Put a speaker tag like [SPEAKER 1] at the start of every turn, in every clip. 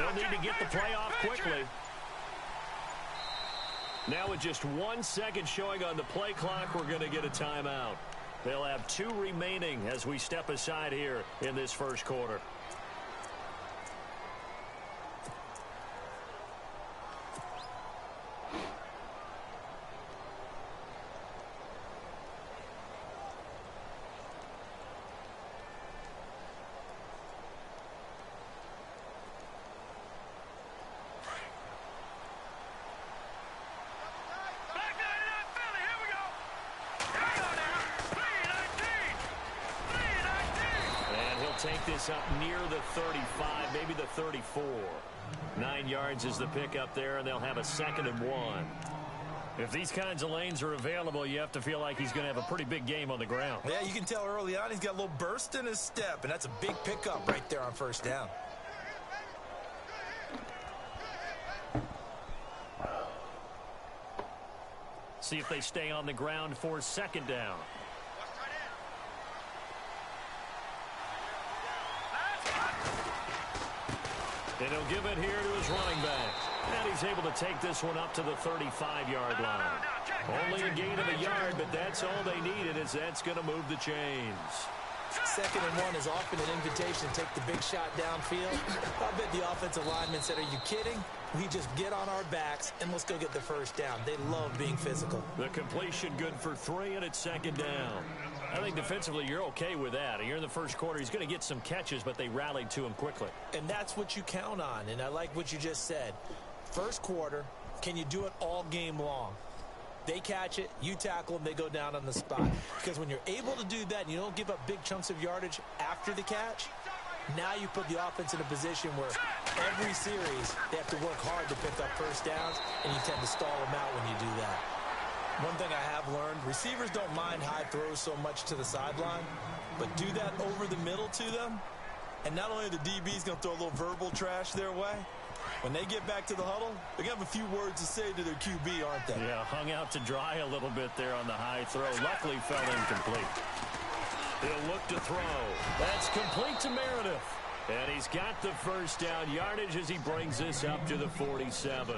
[SPEAKER 1] He'll need to get the play off quickly. Now with just 1 second showing on the play clock, we're going to get a timeout. They'll have 2 remaining as we step aside here in this first quarter. Take this up near the 35, maybe the 34. 9 yards is the pickup there, and they'll have a 2nd and 1. If these kinds of lanes are available, you have to feel like he's going to have a pretty big game on the ground.
[SPEAKER 2] Yeah, you can tell early on he's got a little burst in his step, and that's a big pickup right there on first down.
[SPEAKER 1] See if they stay on the ground for 2nd down. And he'll give it here to his running back. And he's able to take this one up to the 35-yard line. Only a gain of a yard, but that's all they needed, as that's going to move the chains.
[SPEAKER 2] 2nd and 1 is often an invitation to take the big shot downfield. I bet the offensive lineman said, are you kidding? We just get on our backs and let's go get the first down. They love being physical.
[SPEAKER 1] The completion good for 3, and it's 2nd down. I think defensively you're okay with that. Here in the first quarter, he's going to get some catches, but they rallied to him quickly.
[SPEAKER 2] And that's what you count on, and I like what you just said. First quarter, can you do it all game long? They catch it, you tackle them, they go down on the spot. Because when you're able to do that and you don't give up big chunks of yardage after the catch, now you put the offense in a position where every series they have to work hard to pick up first downs, and you tend to stall them out when you do that. One thing I have learned, receivers don't mind high throws so much to the sideline, but do that over the middle to them, and not only are the DBs going to throw a little verbal trash their way, when they get back to the huddle, they're going to have a few words to say to their QB, aren't they?
[SPEAKER 1] Yeah, hung out to dry a little bit there on the high throw. Luckily fell incomplete. He'll look to throw. That's complete to Meredith. And he's got the first down yardage as he brings this up to the 47.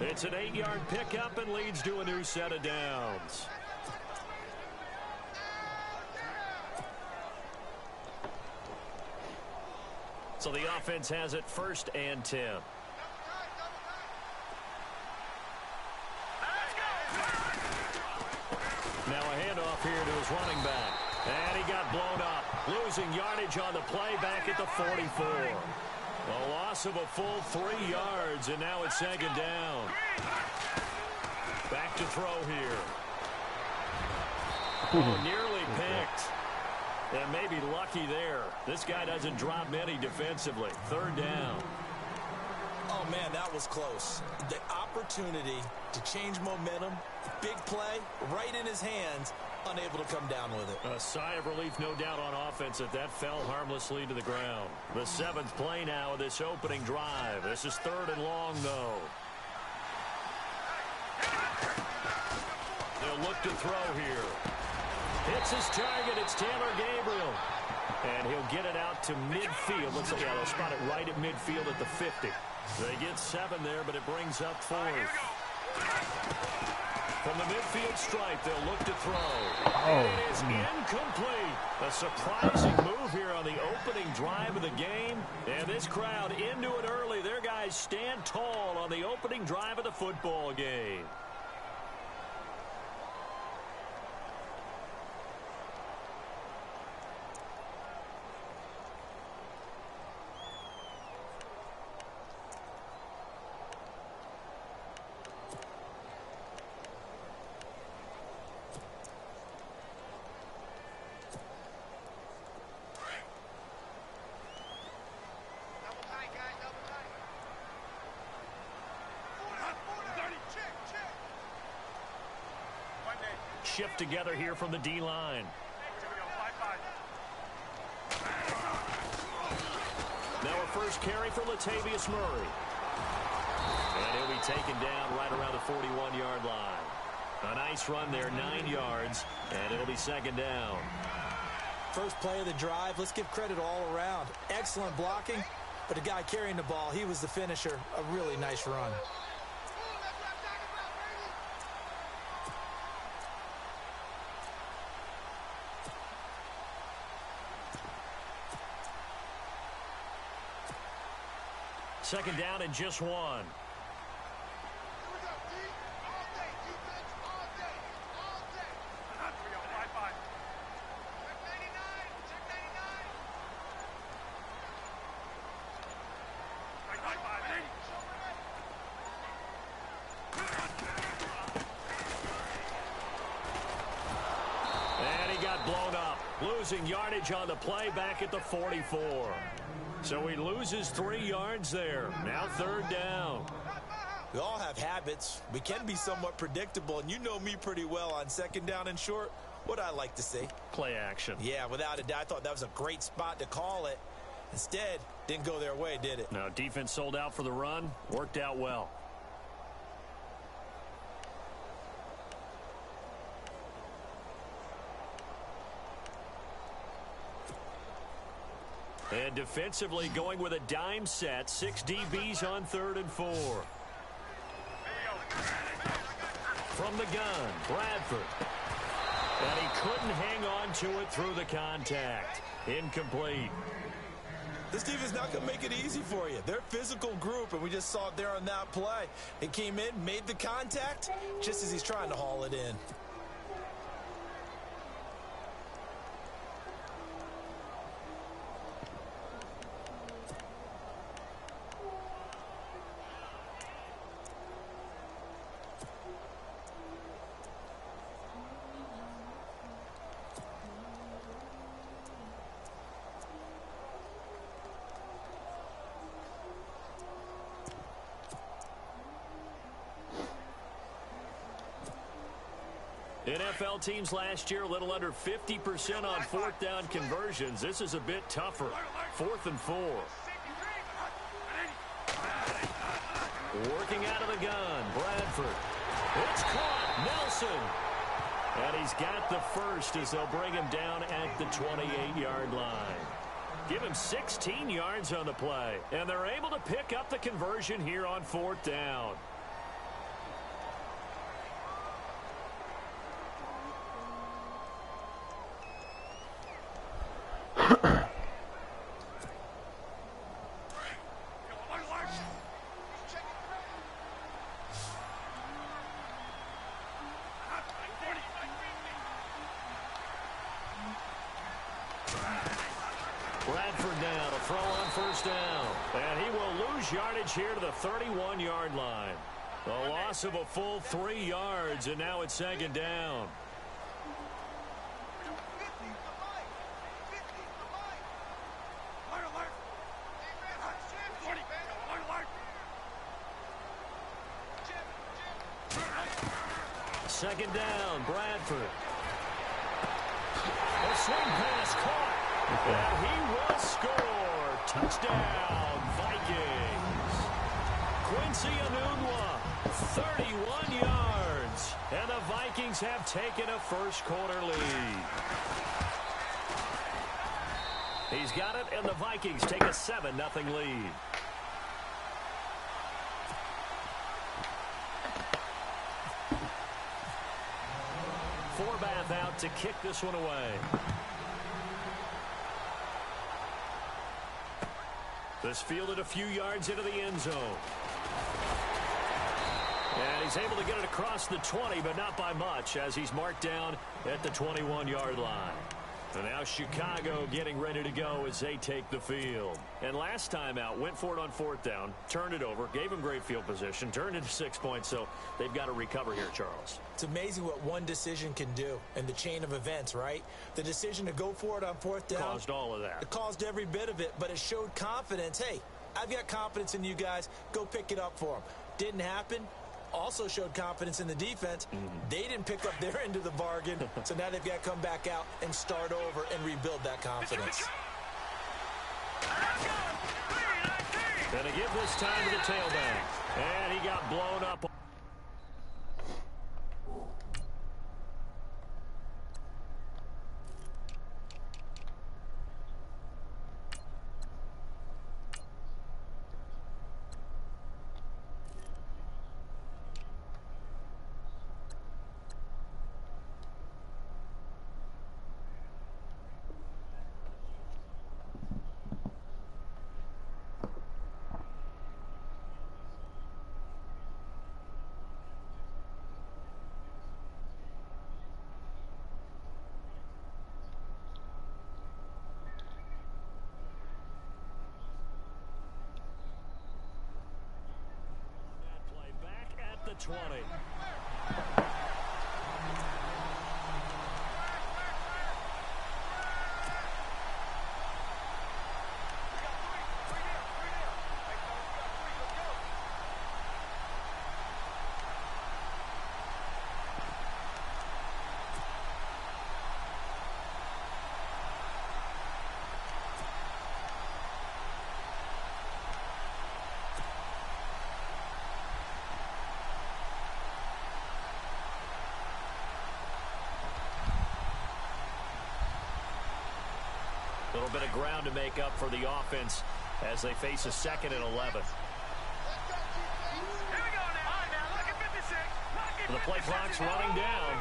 [SPEAKER 1] It's an 8-yard pickup and leads to a new set of downs. So the offense has it 1st and 10. Now a handoff here to his running back. And he got blown up. Losing yardage on the play back at the 44. A loss of a full 3 yards, and now it's 2nd down. Back to throw here. Oh, nearly picked. And maybe lucky there. This guy doesn't drop many defensively. 3rd down.
[SPEAKER 2] Oh, man, that was close. The opportunity to change momentum, big play, right in his hands, unable to come down with it.
[SPEAKER 1] A sigh of relief, no doubt, on offense that fell harmlessly to the ground. The 7th play now of this opening drive. This is 3rd and long, though. They'll look to throw here. Hits his target. It's Taylor Gabriel. And he'll get it out to midfield. Looks like they'll spot it right at midfield at the 50. They get 7 there, but it brings up 4th. From the midfield stripe, they'll look to throw. It is incomplete. A surprising move here on the opening drive of the game. And this crowd into it early. Their guys stand tall on the opening drive of the football game. Shift together here from the D-line. Now a first carry for Latavius Murray. And he'll be taken down right around the 41-yard line. A nice run there, 9 yards, and it'll be 2nd down.
[SPEAKER 2] First play of the drive, let's give credit all around. Excellent blocking, But the guy carrying the ball, he was the finisher. A really nice run.
[SPEAKER 1] Second down and just one. Blown up, losing yardage on the play back at the 44. So he loses 3 yards there. Now third down.
[SPEAKER 2] We all have habits. We can be somewhat predictable, and you know me pretty well on second down and short. What I like to see.
[SPEAKER 1] Play action.
[SPEAKER 2] Yeah, without a doubt. I thought that was a great spot to call it. Instead, didn't go their way, did it?
[SPEAKER 1] No, defense sold out for the run. Worked out well. And defensively going with a dime set. 6 DBs on 3rd and 4. From the gun, Bradford. And he couldn't hang on to it through the contact. Incomplete.
[SPEAKER 2] This defense not going to make it easy for you. They're a physical group, and we just saw it there on that play. He came in, made the contact, just as he's trying to haul it in.
[SPEAKER 1] NFL teams last year a little under 50% on 4th down conversions. This is a bit tougher. 4th and 4. Working out of the gun, Bradford. It's caught, Nelson. And he's got the first as they'll bring him down at the 28-yard line. Give him 16 yards on the play. And they're able to pick up the conversion here on 4th down. Bradford now to throw on 1st down. And he will lose yardage here to the 31-yard line. A loss of a full 3 yards, and now it's 2nd down. Second down, Bradford. A swing pass caught. And he will score. Touchdown, Vikings. Quincy Enunwa, 31 yards. And the Vikings have taken a first-quarter lead. He's got it, and the Vikings take a 7-0 lead. Forbath out to kick this one away. This fielded a few yards into the end zone. And he's able to get it across the 20, but not by much, as he's marked down at the 21-yard line. And now Chicago getting ready to go as they take the field. And last time out, went for it on 4th down, turned it over, gave him great field position, turned it to 6 points, so they've got to recover here, Charles.
[SPEAKER 2] It's amazing what one decision can do in the chain of events, right? The decision to go for it on 4th down.
[SPEAKER 1] Caused all of that.
[SPEAKER 2] It caused every bit of it, but it showed confidence. Hey, I've got confidence in you guys. Go pick it up for them. Didn't happen. Also showed confidence in the defense. They didn't pick up their end of the bargain, so now they've got to come back out and start over and rebuild that confidence.
[SPEAKER 1] Going to give this time to the tailback. And he got blown up. 20. A little bit of ground to make up for the offense as they face a 2nd and 11. The play clock's running down.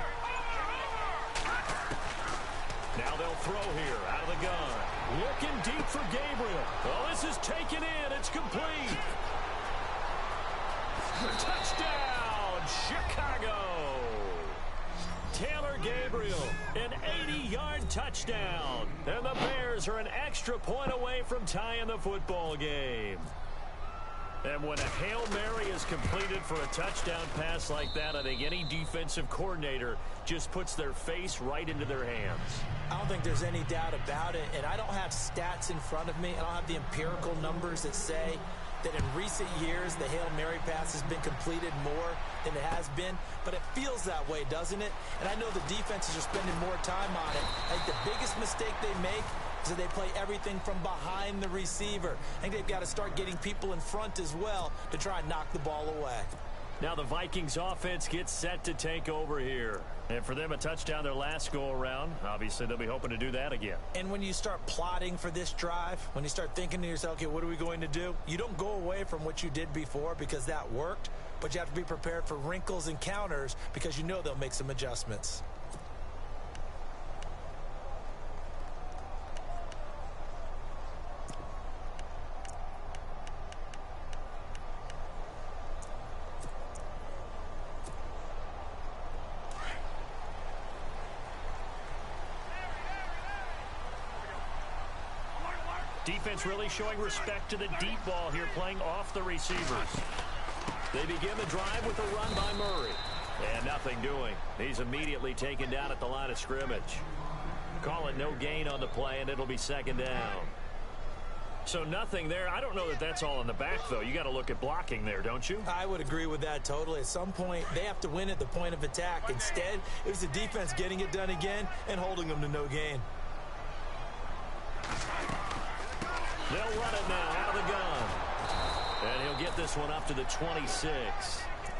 [SPEAKER 1] Now they'll throw here out of the gun. Looking deep for Gabriel. Well, this is taken in. It's complete. Touchdown, Chicago. Taylor Gabriel, an 80-yard touchdown. And the Bears are an extra point away from tying the football game. And when a Hail Mary is completed for a touchdown pass like that, I think any defensive coordinator just puts their face right into their hands.
[SPEAKER 2] I don't think there's any doubt about it, and I don't have stats in front of me. I don't have the empirical numbers that say that in recent years the Hail Mary pass has been completed more than it has been, but it feels that way, doesn't it? And I know the defenses are spending more time on it. I think the biggest mistake they make is that they play everything from behind the receiver. I think they've got to start getting people in front as well to try and knock the ball away.
[SPEAKER 1] Now the Vikings offense gets set to take over here. And for them, a touchdown their last go-around. Obviously, they'll be hoping to do that again.
[SPEAKER 2] And when you start plotting for this drive, when you start thinking to yourself, okay, what are we going to do? You don't go away from what you did before because that worked, but you have to be prepared for wrinkles and counters because you know they'll make some adjustments.
[SPEAKER 1] Defense really showing respect to the deep ball here, playing off the receivers. They begin the drive with a run by Murray. And nothing doing. He's immediately taken down at the line of scrimmage. Call it no gain on the play, and it'll be 2nd down. So nothing there. I don't know that that's all in the back, though. You got to look at blocking there, don't you?
[SPEAKER 2] I would agree with that totally. At some point, they have to win at the point of attack. Instead, it was the defense getting it done again and holding them to no gain.
[SPEAKER 1] They'll run it now out of the gun. And he'll get this one up to the 26.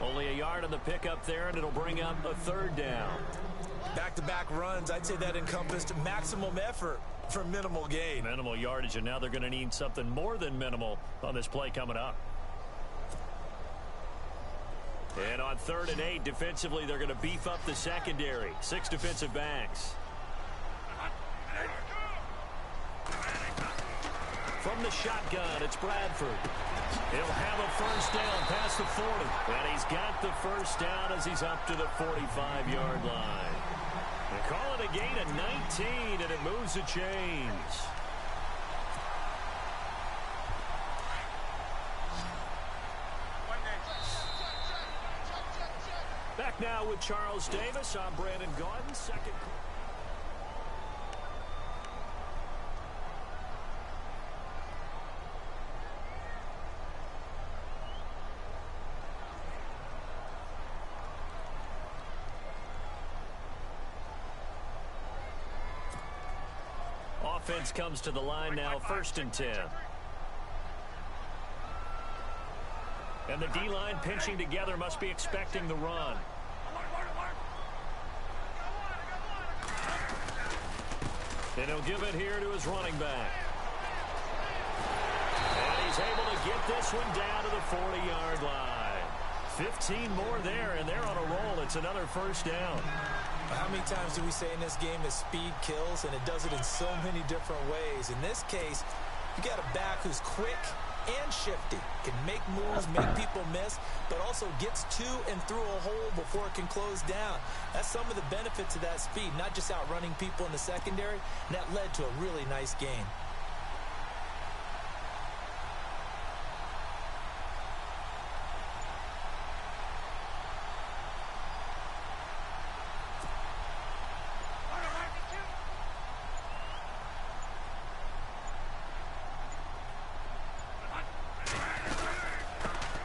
[SPEAKER 1] Only a yard on the pickup there, and it'll bring up a 3rd down.
[SPEAKER 2] Back-to-back runs, I'd say that encompassed maximum effort for minimal gain.
[SPEAKER 1] Minimal yardage, and now they're going to need something more than minimal on this play coming up. And on 3rd and 8, defensively, they're going to beef up the secondary. 6 defensive backs. From the shotgun, it's Bradford. He'll have a 1st down past the 40. And he's got the 1st down as he's up to the 45-yard line. They call it a gain of 19, and it moves the chains. Back now with Charles Davis. I'm Brandon Gaudin. Second. Offense comes to the line now, 1st and 10. And the D-line pinching together must be expecting the run. And he'll give it here to his running back. And he's able to get this one down to the 40-yard line. 15 more there, and they're on a roll. It's another 1st down.
[SPEAKER 2] How many times do we say in this game that speed kills, and it does it in so many different ways? In this case, you got a back who's quick and shifty, can make moves, make people miss, but also gets to and through a hole before it can close down. That's some of the benefits of that speed, not just outrunning people in the secondary, and that led to a really nice game.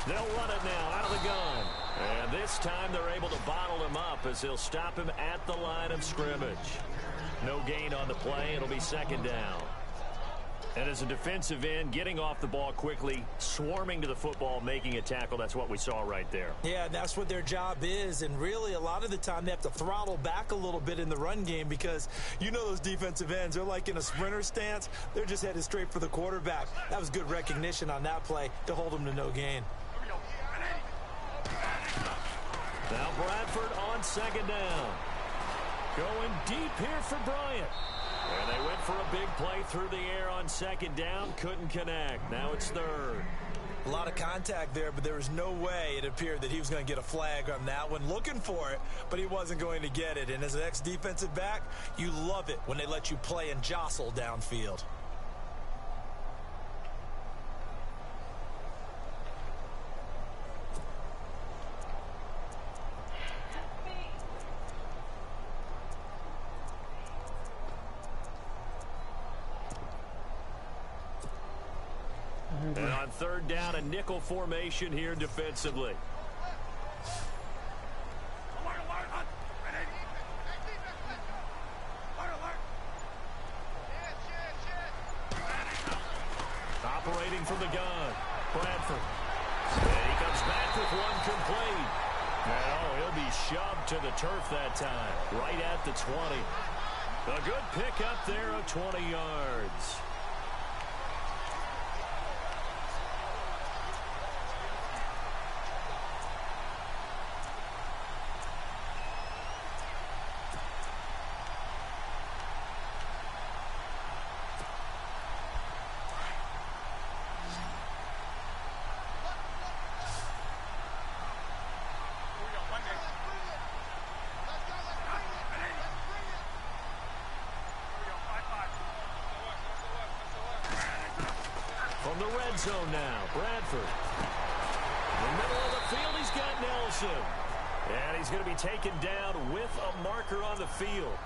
[SPEAKER 1] They'll run it now out of the gun. And this time they're able to bottle him up as he'll stop him at the line of scrimmage. No gain on the play. It'll be second down. And as a defensive end, getting off the ball quickly, swarming to the football, making a tackle, that's what we saw right there.
[SPEAKER 2] Yeah, that's what their job is. And really, a lot of the time, they have to throttle back a little bit in the run game because you know those defensive ends, they're like in a sprinter stance. They're just headed straight for the quarterback. That was good recognition on that play to hold them to no gain.
[SPEAKER 1] Now Bradford on second down. Going deep here for Bryant. And they went for a big play through the air on second down. Couldn't connect. Now it's third.
[SPEAKER 2] A lot of contact there, but there was no way it appeared that he was going to get a flag on that one. Looking for it, but he wasn't going to get it. And as an ex-defensive back, you love it when they let you play and jostle downfield.
[SPEAKER 1] And on third down, a nickel formation here defensively. Operating from the gun, Bradford. And he comes back with one complete. Now he'll be shoved to the turf that time, right at the 20. A good pickup there of 20 yards. From the red zone now, Bradford. In the middle of the field, he's got Nelson. And he's going to be taken down with a marker on the field.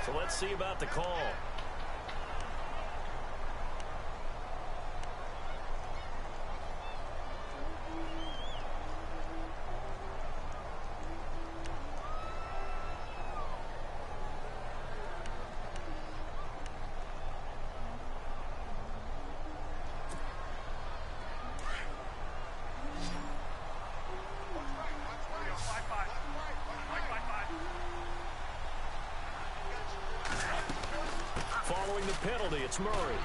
[SPEAKER 1] So let's see about the call. Following the penalty, it's Murray.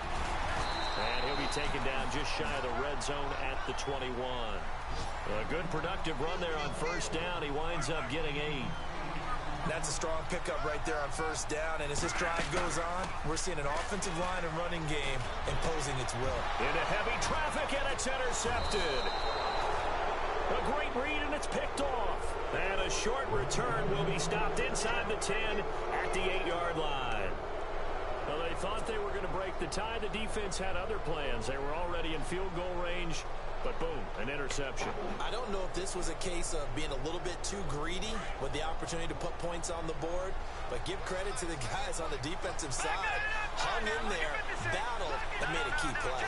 [SPEAKER 1] And he'll be taken down just shy of the red zone at the 21. A good productive run there on first down. He winds up getting 8.
[SPEAKER 2] That's a strong pickup right there on first down. And as this drive goes on, we're seeing an offensive line and running game imposing its will.
[SPEAKER 1] Into heavy traffic, and it's intercepted. A great read, and it's picked off. And a short return will be stopped inside the 10 at the 8-yard line. Well, they thought they were going to break the tie. The defense had other plans. They were already in field goal range, but boom, an interception.
[SPEAKER 2] I don't know if this was a case of being a little bit too greedy with the opportunity to put points on the board, but give credit to the guys on the defensive side. Hung in there, battled, and made a key play.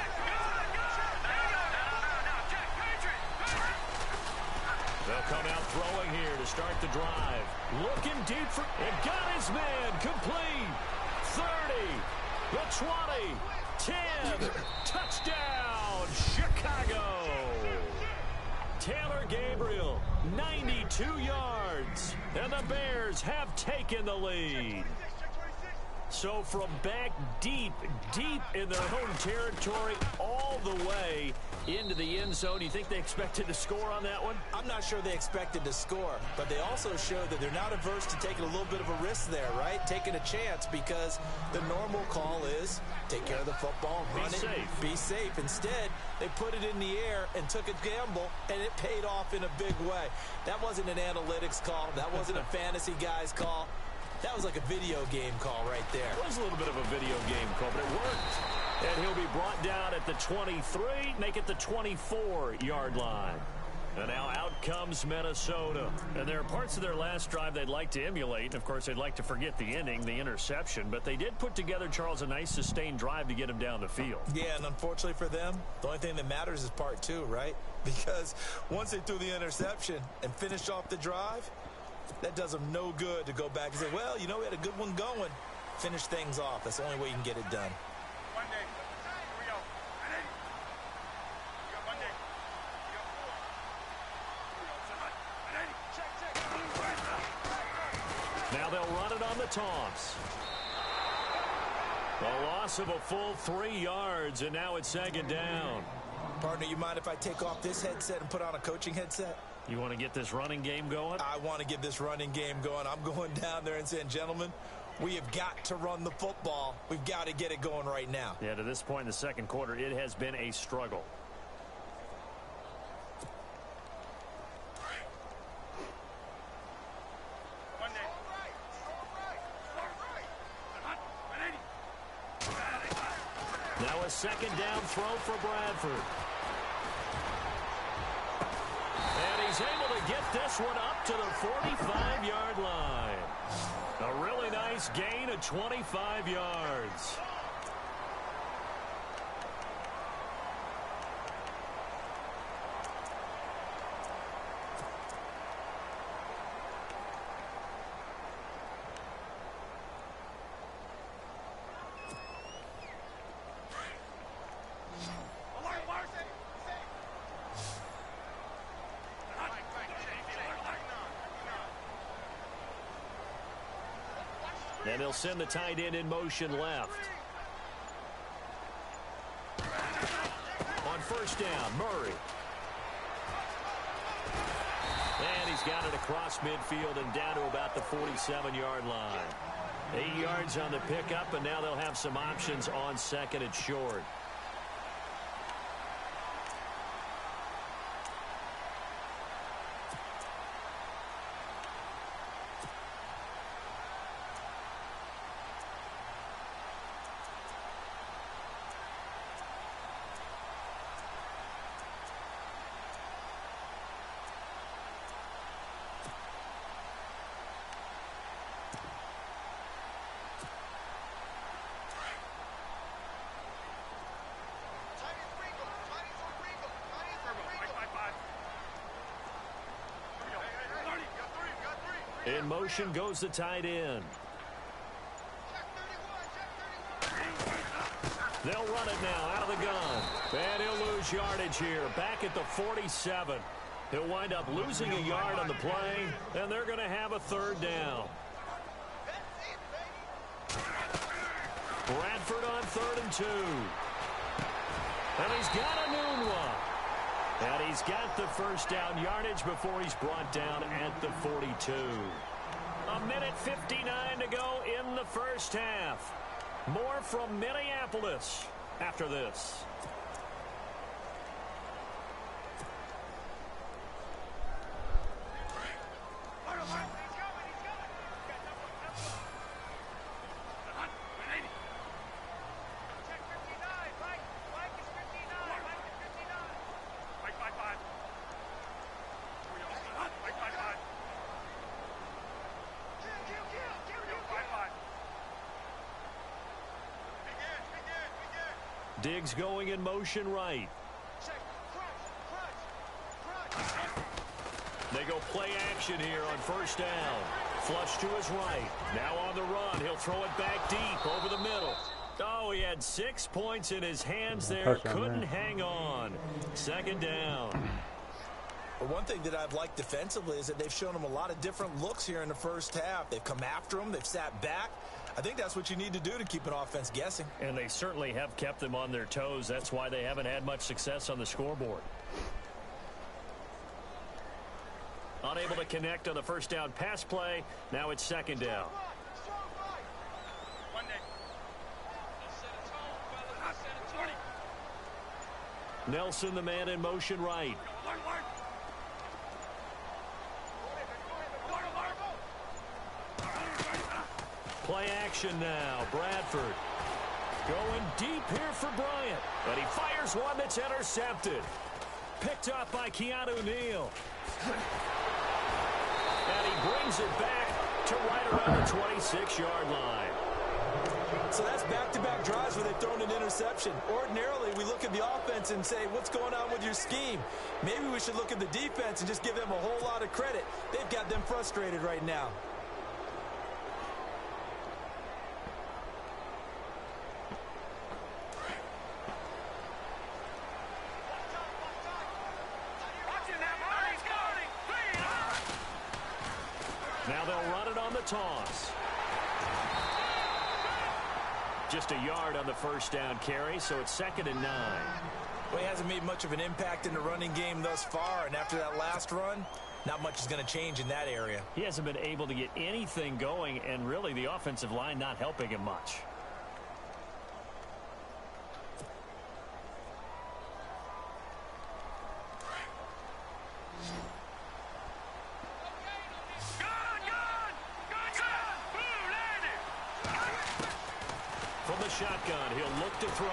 [SPEAKER 1] They'll come out throwing here to start the drive. Looking deep for, and got his man complete. 30, the 20, 10, touchdown, Chicago. Taylor Gabriel, 92 yards, and the Bears have taken the lead. So from back deep in their home territory, all the way into the end zone, you think they expected to score on that one?
[SPEAKER 2] I'm not sure they expected to score, but they also showed that they're not averse to taking a little bit of a risk there, right? Taking a chance, because the normal call is take care of the football, run it, be safe. Instead, they put it in the air and took a gamble, and it paid off in a big way. That wasn't an analytics call. That wasn't a fantasy guy's call. That was like a video game call right there.
[SPEAKER 1] It was a little bit of a video game call, but it worked. And he'll be brought down at the 23, make it the 24-yard line. And now out comes Minnesota. And there are parts of their last drive they'd like to emulate. And, of course, they'd like to forget the inning, the interception. But they did put together, Charles, a nice sustained drive to get him down the field.
[SPEAKER 2] Yeah, and unfortunately for them, the only thing that matters is part two, right? Because once they threw the interception and finished off the drive, that does them no good to go back and say, well, you know, we had a good one going. Finish things off. That's the only way you can get it done.
[SPEAKER 1] Now they'll run it on the toss. A loss of a full 3 yards, and now it's second down.
[SPEAKER 2] Partner, you mind if I take off this headset and put on a coaching headset?
[SPEAKER 1] You want to get this running game going?
[SPEAKER 2] I want to get this running game going. I'm going down there and saying, gentlemen, we have got to run the football. We've got to get it going right now.
[SPEAKER 1] Yeah, to this point in the second quarter, it has been a struggle. Now a second down throw for Bradford. And he's able to get this one up to the 45-yard line. A really nice gain of 25 yards. And they'll send the tight end in motion left. On first down, Murray. And he's got it across midfield and down to about the 47-yard line. 8 yards on the pickup, and now they'll have some options on second and short. In motion goes the tight end. They'll run it now out of the gun. And he'll lose yardage here. Back at the 47. He'll wind up losing a yard on the play, and they're going to have a third down. Bradford on 3rd and 2. And he's got a noon one. And he's got the first down yardage before he's brought down at the 42. A minute 59 to go in the first half. More from Minneapolis after this. Diggs going in motion right. They go play action here on first down. Flush to his right. Now on the run. He'll throw it back deep over the middle. Oh, he had 6 points in his hands there. Couldn't hang on. Second down.
[SPEAKER 2] But one thing that I've liked defensively is that they've shown him a lot of different looks here in the first half. They've come after him. They've sat back. I think that's what you need to do to keep an offense guessing. And they certainly have kept them on their toes. That's why they haven't had much success on the scoreboard. Unable to connect on the first down pass play. Now it's second down. Nelson, the man in motion right. Play action now. Bradford going deep here for Bryant. But he fires one that's intercepted.
[SPEAKER 1] Picked up by Keanu Neal. And he brings it back to right around the 26-yard line.
[SPEAKER 2] So that's back-to-back drives where they've thrown an interception. Ordinarily, we look at the offense and say, what's going on with your scheme? Maybe we should look at the defense and just give them a whole lot of credit. They've got them frustrated right now.
[SPEAKER 1] Now they'll run it on the toss. Just a yard on the first down carry, so it's 2nd and 9.
[SPEAKER 2] Well, he hasn't made much of an impact in the running game thus far, and after that last run, not much is going to change in that area.
[SPEAKER 1] He hasn't been able to get anything going, and really the offensive line not helping him much. From the shotgun, he'll look to throw.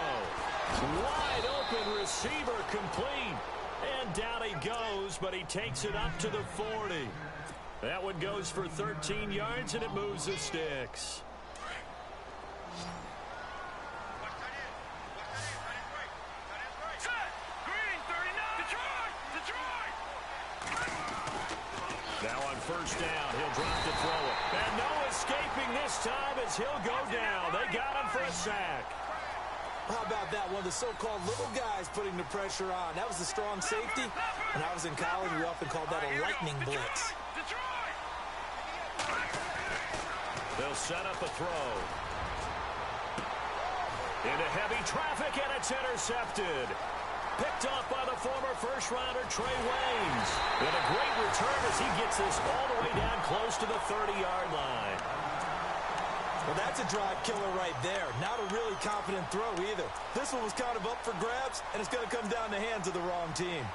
[SPEAKER 1] Wide open receiver complete. And down he goes, but he takes it up to the 40. That one goes for 13 yards, and it moves the sticks. Now on first down, he'll drop to throw it. And no escaping this time as he'll go down. They got him for a sack.
[SPEAKER 2] How about that? One of the so-called little guys putting the pressure on. That was a strong safety. When I was in college, we often called that a lightning blitz.
[SPEAKER 1] They'll set up a throw. Into heavy traffic, and it's intercepted. Picked off by the former first-rounder Trey Waynes. And a great return as he gets this all the way down close to the 30-yard line.
[SPEAKER 2] Well, that's a drive killer right there. Not a really confident throw either. This one was kind of up for grabs, and it's going to come down the hands of the wrong team.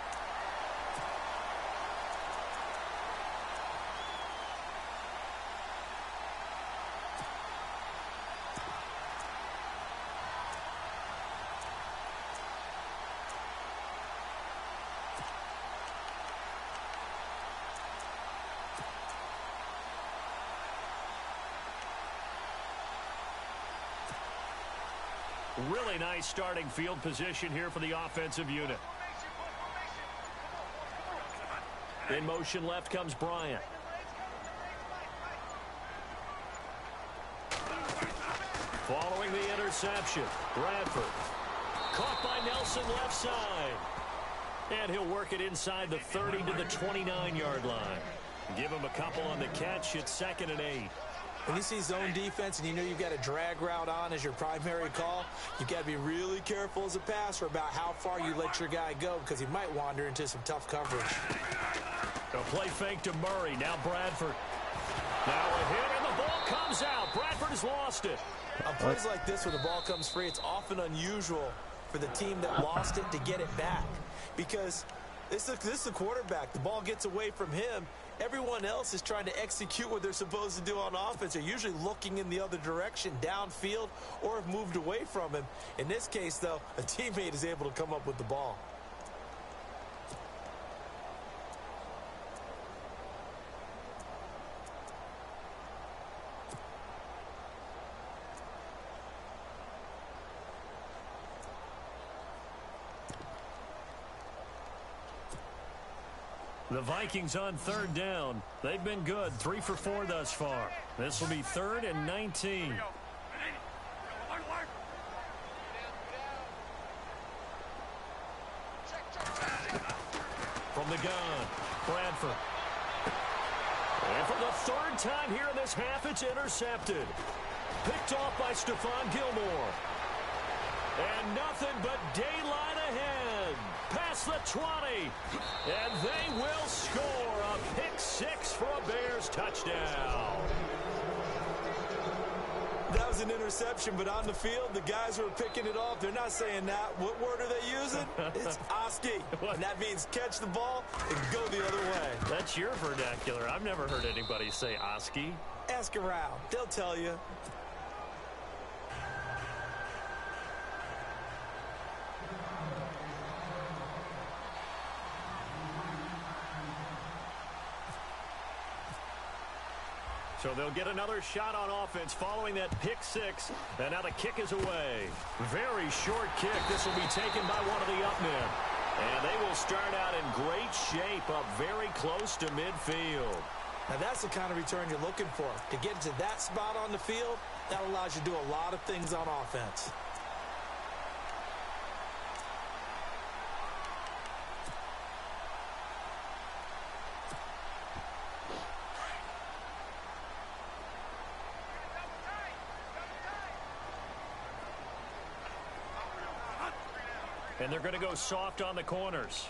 [SPEAKER 1] Really nice starting field position here for the offensive unit. In motion left comes Bryant. Following the interception, Bradford. Caught by Nelson left side. And he'll work it inside the 30 to the 29-yard line. Give him a couple on the catch. It's 2nd and 8.
[SPEAKER 2] When you see zone defense and you know you've got a drag route on as your primary call, you've got to be really careful as a passer about how far you let your guy go because he might wander into some tough coverage.
[SPEAKER 1] A play fake to Murray. Now Bradford. Now a hit, and the ball comes out. Bradford has lost it.
[SPEAKER 2] On plays like this where the ball comes free, it's often unusual for the team that lost it to get it back because this is the quarterback. The ball gets away from him. Everyone else is trying to execute what they're supposed to do on offense. They're usually looking in the other direction, downfield, or have moved away from him. In this case, though, a teammate is able to come up with the ball.
[SPEAKER 1] The Vikings on 3rd down. They've been good, 3 for 4 thus far. This will be 3rd and 19. From the gun, Bradford. And for the 3rd time here in this half, it's intercepted. Picked off by Stephon Gilmore. And nothing but daylight ahead. Past the 20. And they will score a pick 6 for a Bears touchdown.
[SPEAKER 2] That was an interception, but on the field, the guys who are picking it off, they're not saying that. What word are they using? It's Oski. And that means catch the ball and go the other way.
[SPEAKER 1] That's your vernacular. I've never heard anybody say Oski.
[SPEAKER 2] Ask around. They'll tell you.
[SPEAKER 1] So they'll get another shot on offense following that pick six. And now the kick is away. Very short kick. This will be taken by one of the up men. And they will start out in great shape up very close to midfield.
[SPEAKER 2] Now that's the kind of return you're looking for. To get to that spot on the field, that allows you to do a lot of things on offense.
[SPEAKER 1] And they're going to go soft on the corners.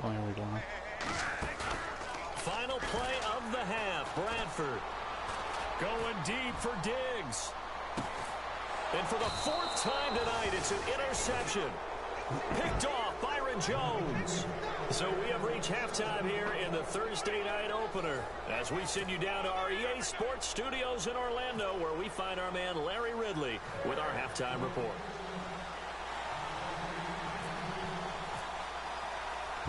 [SPEAKER 3] Oh, here we go.
[SPEAKER 1] Final play of the half. Bradford going deep for Diggs. And for the fourth time tonight, it's an interception. Picked off Byron Jones. So we have reached halftime here in the Thursday night opener as we send you down to our EA Sports Studios in Orlando, where we find our man Larry Ridley with our halftime report.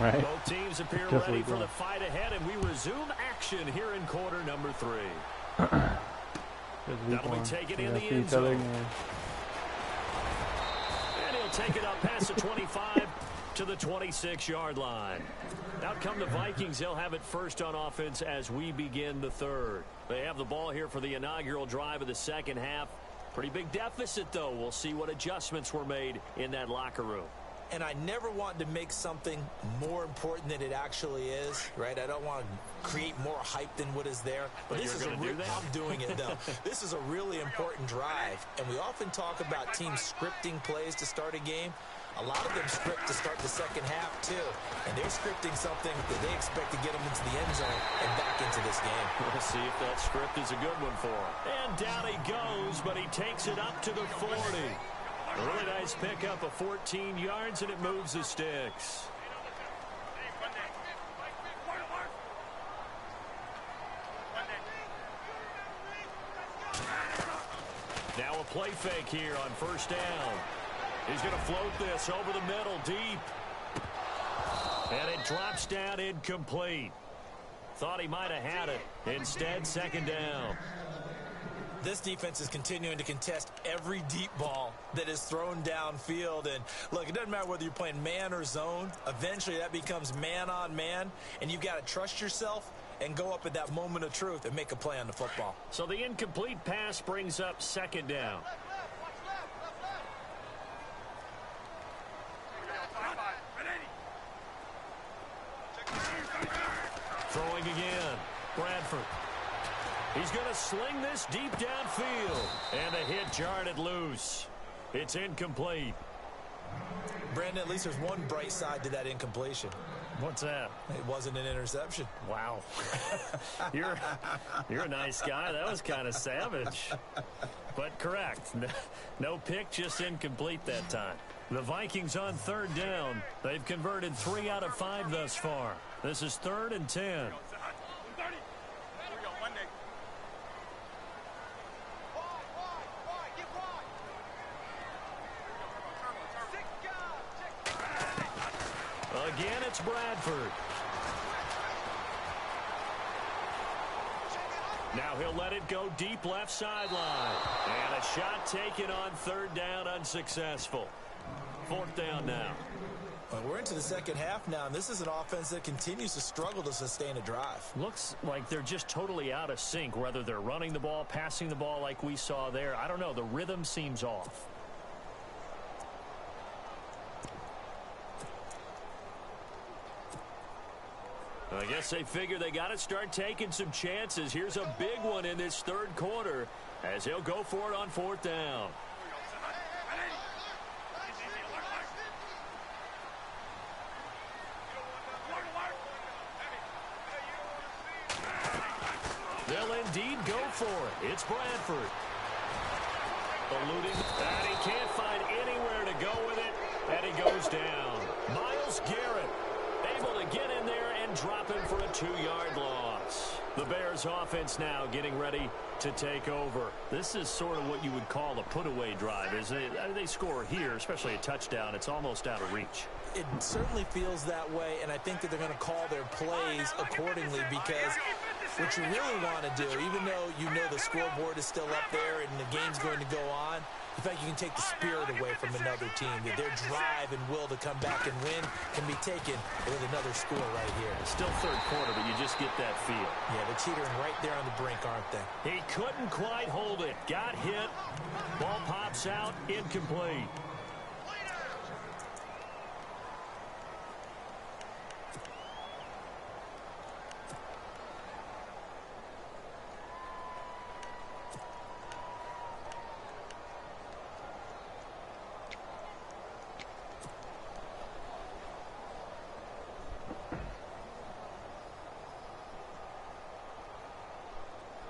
[SPEAKER 3] Right.
[SPEAKER 1] Both teams appear ready for the fight ahead, and we resume action here in quarter number 3. That'll be taken in the end zone. And he'll take it up past the 25 to the 26-yard line. Out come the Vikings. They'll have it first on offense as we begin the third. They have the ball here for the inaugural drive of the second half. Pretty big deficit, though. We'll see what adjustments were made in that locker room.
[SPEAKER 2] And I never want to make something more important than it actually is, right? I don't want to create more hype than what is there. But this is I'm doing it, though. This is a really important drive. And we often talk about teams scripting plays to start a game. A lot of them script to start the second half, too. And they're scripting something that they expect to get them into the end zone and back into this game.
[SPEAKER 1] We'll see if that script is a good one for him. And down he goes, but he takes it up to the 40. A really nice pickup of 14 yards, and it moves the sticks. Now a play fake here on first down. He's going to float this over the middle deep. And it drops down incomplete. Thought he might have had it. Instead, second down.
[SPEAKER 2] This defense is continuing to contest every deep ball that is thrown downfield. And, look, it doesn't matter whether you're playing man or zone. Eventually, that becomes man on man. And you've got to trust yourself and go up at that moment of truth and make a play on the football.
[SPEAKER 1] So the incomplete pass brings up second down. Throwing again. Bradford. He's going to sling this deep downfield. And the hit jarred it loose. It's incomplete.
[SPEAKER 2] Brandon, at least there's one bright side to that incompletion.
[SPEAKER 1] What's that?
[SPEAKER 2] It wasn't an interception.
[SPEAKER 1] Wow. You're a nice guy. That was kind of savage. But correct. No pick, just incomplete that time. The Vikings on third down. They've converted 3 out of 5 thus far. This is 3rd and 10. Again, it's Bradford. Now he'll let it go deep left sideline. And a shot taken on third down, unsuccessful. 4th down now.
[SPEAKER 2] Well, we're into the second half now, and this is an offense that continues to struggle to sustain a drive.
[SPEAKER 1] Looks like they're just totally out of sync, whether they're running the ball, passing the ball like we saw there. I don't know. The rhythm seems off. I guess they figure they got to start taking some chances. Here's a big one in this third quarter as he'll go for it on 4th down. They'll indeed go for it. It's Bradford. Eluding, and he can't find anywhere to go with it, and he goes down. Myles Garrett able to get in there and drop him for a 2-yard loss. The Bears offense now getting ready to take over. This is sort of what you would call a put-away drive, isn't it? They score here, especially a touchdown. It's almost out of reach.
[SPEAKER 2] It certainly feels that way, and I think that they're going to call their plays accordingly because What you really want to do, even though you know the scoreboard is still up there and the game's going to go on, in fact, you can take the spirit away from another team. That their drive and will to come back and win can be taken with another score right here.
[SPEAKER 1] It's still third quarter, but you just get that feel.
[SPEAKER 2] Yeah, they're teetering right there on the brink, aren't they?
[SPEAKER 1] He couldn't quite hold it. Got hit. Ball pops out. Incomplete.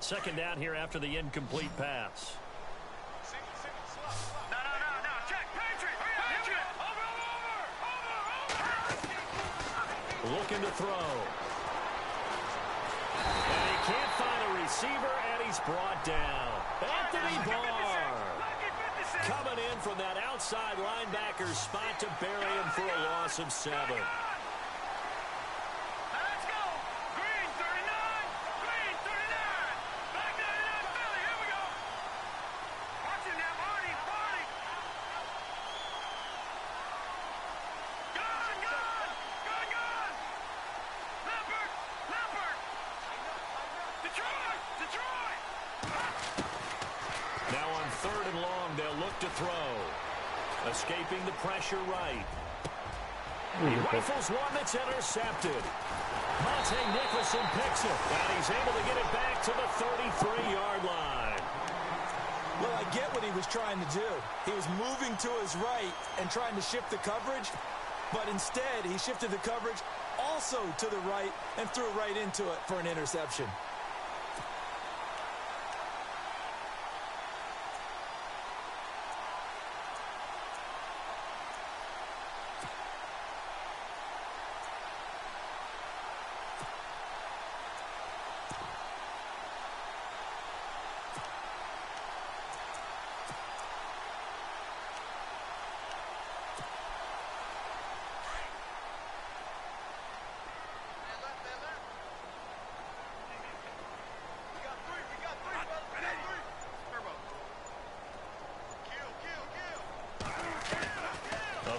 [SPEAKER 1] Second down here after the incomplete pass.
[SPEAKER 4] No. Check. Patriot. Over.
[SPEAKER 1] Looking to throw. And he can't find a receiver, and he's brought down. Anthony Barr coming in from that outside linebacker spot to bury him for a loss of 7. Now on 3rd and long, they'll look to throw. Escaping the pressure right. He rifles one that's intercepted. Monte Nicholson picks it, and he's able to get it back to the 33-yard line.
[SPEAKER 2] Well, I get what he was trying to do. He was moving to his right and trying to shift the coverage, but instead he shifted the coverage also to the right and threw right into it for an interception.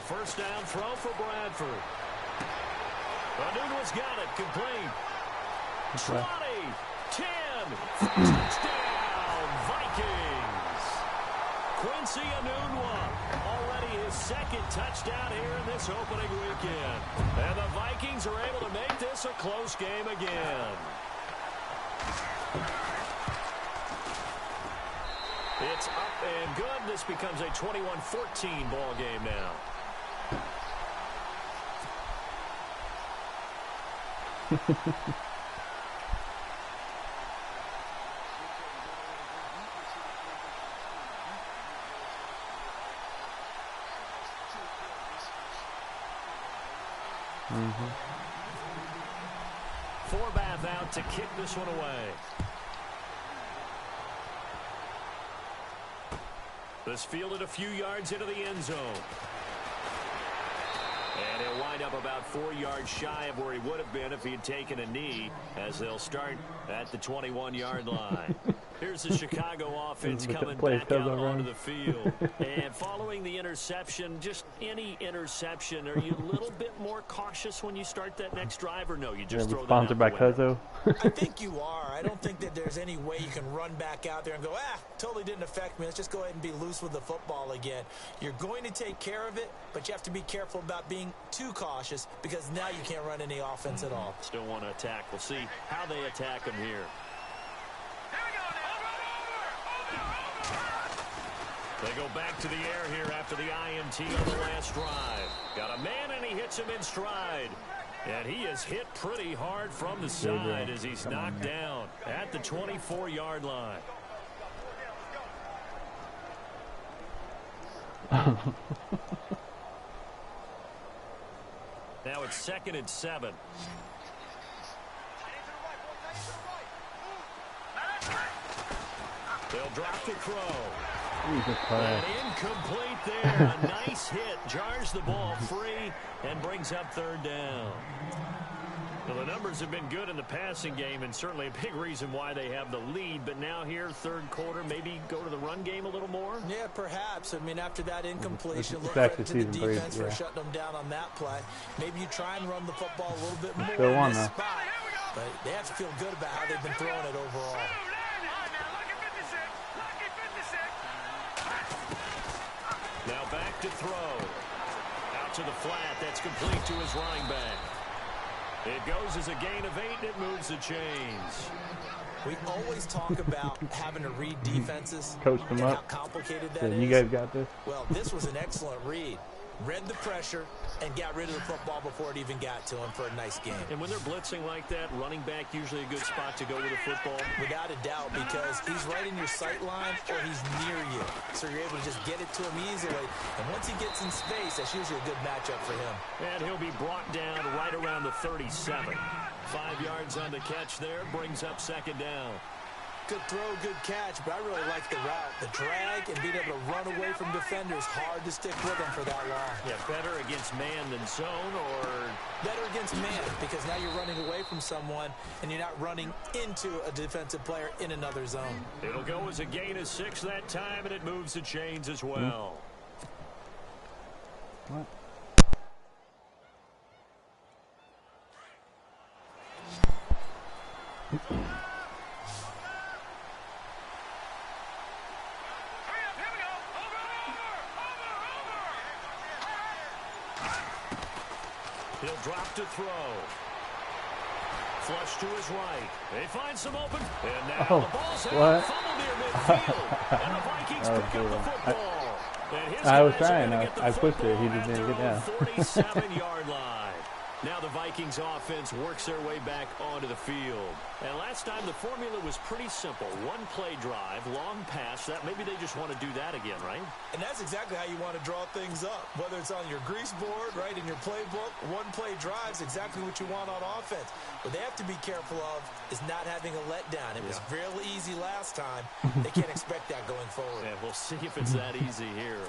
[SPEAKER 1] First down throw for Bradford. Anunua's got it. Complete. 20, 10, touchdown, Vikings. Quincy Enunwa, already his 2nd touchdown here in this opening weekend. And the Vikings are able to make this a close game again. It's up and good. This becomes a 21-14 ball game now. Forbath out to kick this one away. This fielded a few yards into the end zone. And he'll wind up about 4 yards shy of where he would have been if he had taken a knee, as they'll start at the 21-yard line. Here's the Chicago offense coming back out onto the field. And following the interception, just any interception, are you a little bit more cautious when you start that next drive, or no? You just throw that out
[SPEAKER 3] sponsored by Cuzzo.
[SPEAKER 2] I think you are. I don't think that there's any way you can run back out there and go, totally didn't affect me. Let's just go ahead and be loose with the football again. You're going to take care of it, but you have to be careful about being too cautious, because now you can't run any offense at all.
[SPEAKER 1] Still want to attack. We'll see how they attack him here. They go back to the air here after the INT on the last drive. Got a man, and he hits him in stride. And he is hit pretty hard from the side as he's knocked down at the 24-yard line. Now it's 2nd and 7. They'll drop the throw. And incomplete there. A nice hit. Jars the ball free and brings up 3rd down. Well, the numbers have been good in the passing game and certainly a big reason why they have the lead. But now here, third quarter, maybe go to the run game a little more?
[SPEAKER 2] Yeah, perhaps. I mean, after that incompletion, look
[SPEAKER 3] back
[SPEAKER 2] right
[SPEAKER 3] to
[SPEAKER 2] to the
[SPEAKER 3] season three,
[SPEAKER 2] defense for
[SPEAKER 3] yeah.
[SPEAKER 2] shutting them down on that play. Maybe you try and run the football a little bit more
[SPEAKER 3] Still
[SPEAKER 2] in
[SPEAKER 3] won,
[SPEAKER 2] this
[SPEAKER 3] though.
[SPEAKER 2] spot. But they have to feel good about how they've been throwing it overall.
[SPEAKER 1] Now back to throw. Out to the flat. That's complete to his running back. It goes as a gain of 8, and it moves the chains.
[SPEAKER 2] We always talk about having to read defenses
[SPEAKER 3] Coached them
[SPEAKER 2] and
[SPEAKER 3] up.
[SPEAKER 2] how complicated that
[SPEAKER 3] So
[SPEAKER 2] is.
[SPEAKER 3] you guys got this?
[SPEAKER 2] Well, this was an excellent read. Read the pressure and got rid of the football before it even got to him for a nice game.
[SPEAKER 1] And when they're blitzing like that, running back usually a good spot to go with the football.
[SPEAKER 2] Without a doubt, because he's right in your sight line or he's near you. So you're able to just get it to him easily. And once he gets in space, that's usually a good matchup for him.
[SPEAKER 1] And he'll be brought down right around the 37. 5 yards on the catch there, brings up second down.
[SPEAKER 2] Good throw, good catch, but I really like the route. The drag and being able to run away from defenders, hard to stick with them for that long.
[SPEAKER 1] Yeah, better against man than zone, or
[SPEAKER 2] better against man, because now you're running away from someone and you're not running into a defensive player in another zone.
[SPEAKER 1] It'll go as a gain of 6 that time, and it moves the chains as well.
[SPEAKER 3] What?
[SPEAKER 1] He'll drop to throw. Flush to his right. They find some open. And now the ball's out. Fumble near midfield. And the Vikings pick up the football. And his
[SPEAKER 3] I was
[SPEAKER 1] guys are
[SPEAKER 3] trying.
[SPEAKER 1] gonna get the
[SPEAKER 3] I pushed it. He
[SPEAKER 1] football
[SPEAKER 3] just didn't
[SPEAKER 1] at
[SPEAKER 3] get
[SPEAKER 1] their
[SPEAKER 3] down.
[SPEAKER 1] own 47-yard line. Now the Vikings offense works their way back onto the field. And last time the formula was pretty simple. One play drive, long pass. That maybe they just want to do that again, right?
[SPEAKER 2] And that's exactly how you want to draw things up. Whether it's on your grease board, right, in your playbook, one play drive is exactly what you want on offense. What they have to be careful of is not having a letdown. It was fairly easy last time. They can't expect that going forward.
[SPEAKER 1] Yeah, we'll see if it's that easy here.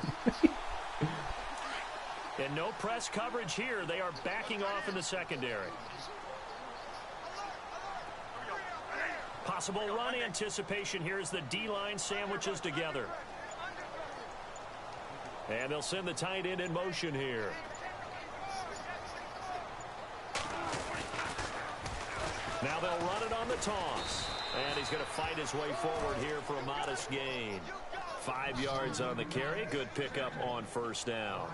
[SPEAKER 1] And no press coverage here. They are backing off in the secondary. Possible run anticipation here as the D-line sandwiches together. And they'll send the tight end in motion here. Now they'll run it on the toss. And he's going to fight his way forward here for a modest gain. 5 yards on the carry. Good pickup on first down.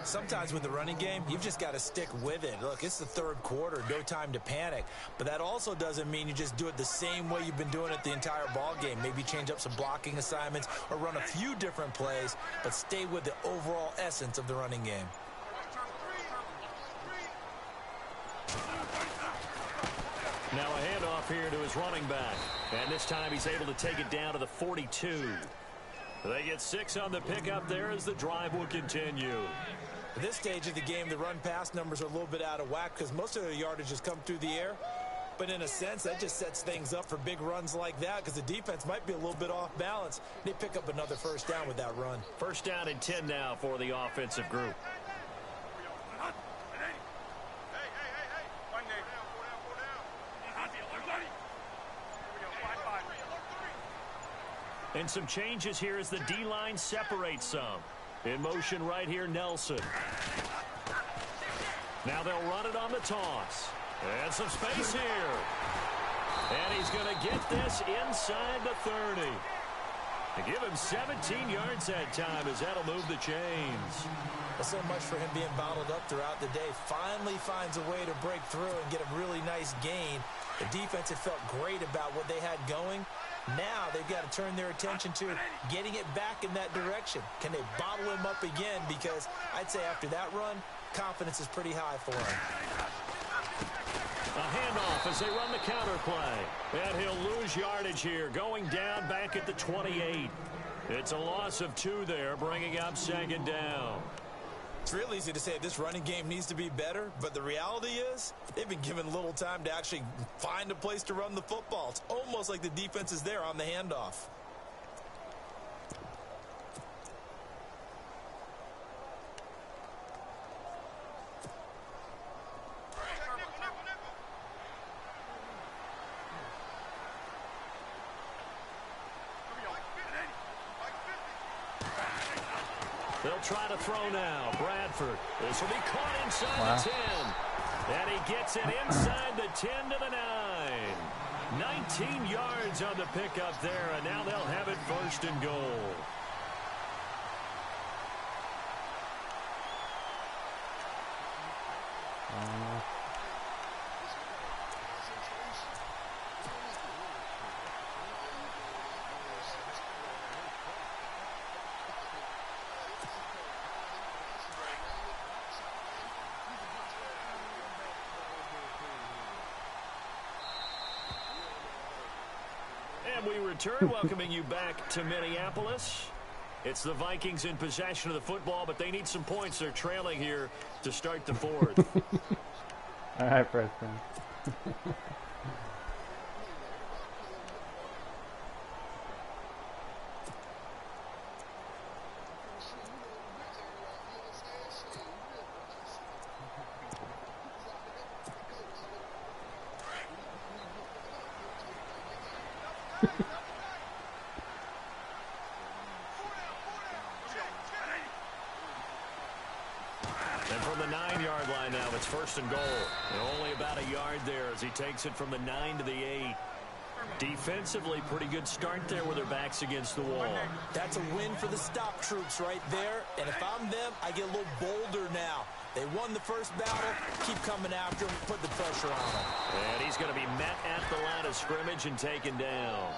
[SPEAKER 2] Sometimes with the running game, you've just got to stick with it. Look, it's the third quarter. No time to panic. But that also doesn't mean you just do it the same way you've been doing it the entire ball game. Maybe change up some blocking assignments or run a few different plays, but stay with the overall essence of the running game.
[SPEAKER 1] Now a handoff here to his running back. And this time he's able to take it down to the 42. They get 6 on the pickup there as the drive will continue.
[SPEAKER 2] At this stage of the game, the run-pass numbers are a little bit out of whack because most of the yardage has come through the air. But in a sense, that just sets things up for big runs like that because the defense might be a little bit off balance. They pick up another first down with that run.
[SPEAKER 1] First down and 10 now for the offensive group. And some changes here as the D-line separates some. In motion right here, Nelson. Now they'll run it on the toss. And some space here. And he's going to get this inside the 30. And give him 17 yards that time as that'll move the chains.
[SPEAKER 2] Well, so much for him being bottled up throughout the day. Finally finds a way to break through and get a really nice gain. The defense had felt great about what they had going. Now they've got to turn their attention to getting it back in that direction. Can they bottle him up again? Because I'd say after that run, confidence is pretty high for him.
[SPEAKER 1] A handoff as they run the counter play. And he'll lose yardage here, going down back at the 28. It's a loss of 2 there, bringing up second down.
[SPEAKER 2] It's real easy to say this running game needs to be better, but the reality is they've been given little time to actually find a place to run the football. It's almost like the defense is there on the handoff.
[SPEAKER 1] They'll try to throw now. Bradford. This will be caught inside the 10. And he gets it inside the 10 to the 9. 19 yards on the pickup there, and now they'll have it first and goal. And we return, welcoming you back to Minneapolis. It's the Vikings in possession of the football, but they need some points. They're trailing here to start the fourth.
[SPEAKER 3] All right, Preston.
[SPEAKER 1] And from the 9-yard line now, it's first and goal. And only about a yard there as he takes it from the 9 to the 8. Defensively, pretty good start there with their backs against the wall.
[SPEAKER 2] That's a win for the stop troops right there. And if I'm them, I get a little bolder now. They won the first battle. Keep coming after him. Put the pressure on him.
[SPEAKER 1] And he's going to be met at the line of scrimmage and taken down.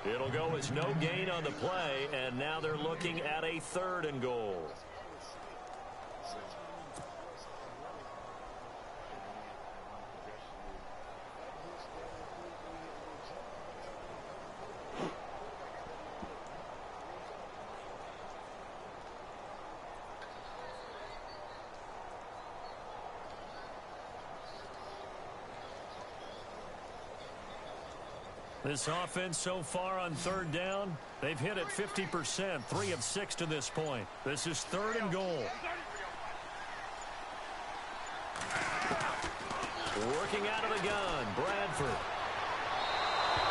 [SPEAKER 1] It'll go as no gain on the play, and now they're looking at a third and goal. This offense so far on third down, they've hit it 50%, 3 of 6 to this point. This is third and goal. Working out of the gun, Bradford.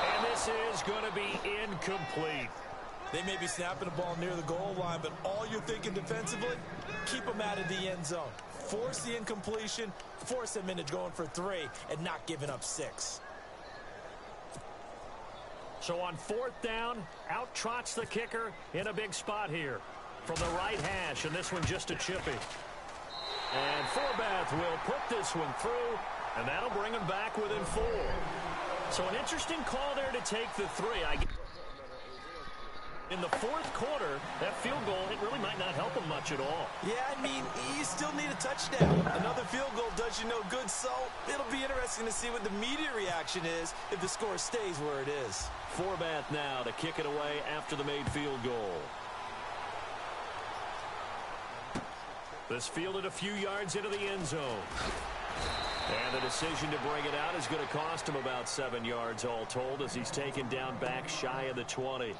[SPEAKER 1] And this is going to be incomplete.
[SPEAKER 2] They may be snapping the ball near the goal line, but all you're thinking defensively, keep them out of the end zone. Force the incompletion, force them into going for 3, and not giving up 6.
[SPEAKER 1] So on fourth down, out trots the kicker in a big spot here from the right hash, and this one just a chippy. And Forbath will put this one through, and that'll bring him back within 4. So an interesting call there to take the 3. In the fourth quarter, that field goal, it really might not help him much at all. Yeah,
[SPEAKER 2] I mean, you still need a touchdown. Another field goal does you no good, so it'll be interesting to see what the media reaction is if the score stays where it is.
[SPEAKER 1] Forbath now to kick it away after the made field goal. This fielded a few yards into the end zone. And the decision to bring it out is going to cost him about 7 yards all told as he's taken down back shy of the 20.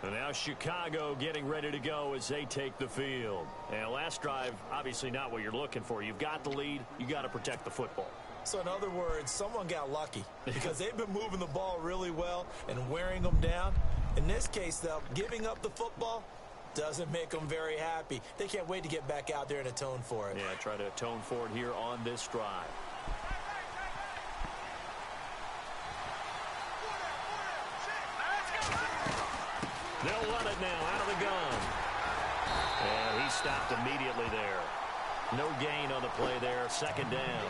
[SPEAKER 1] And now Chicago getting ready to go as they take the field. And last drive, obviously not what you're looking for. You've got the lead. You got to protect the football.
[SPEAKER 2] So in other words, someone got lucky because they've been moving the ball really well and wearing them down. In this case, though, giving up the football doesn't make them very happy. They can't wait to get back out there and atone for it.
[SPEAKER 1] Yeah, try to atone for it here on this drive. They'll run it now out of the gun. And he stopped immediately there. No gain on the play there. Second down.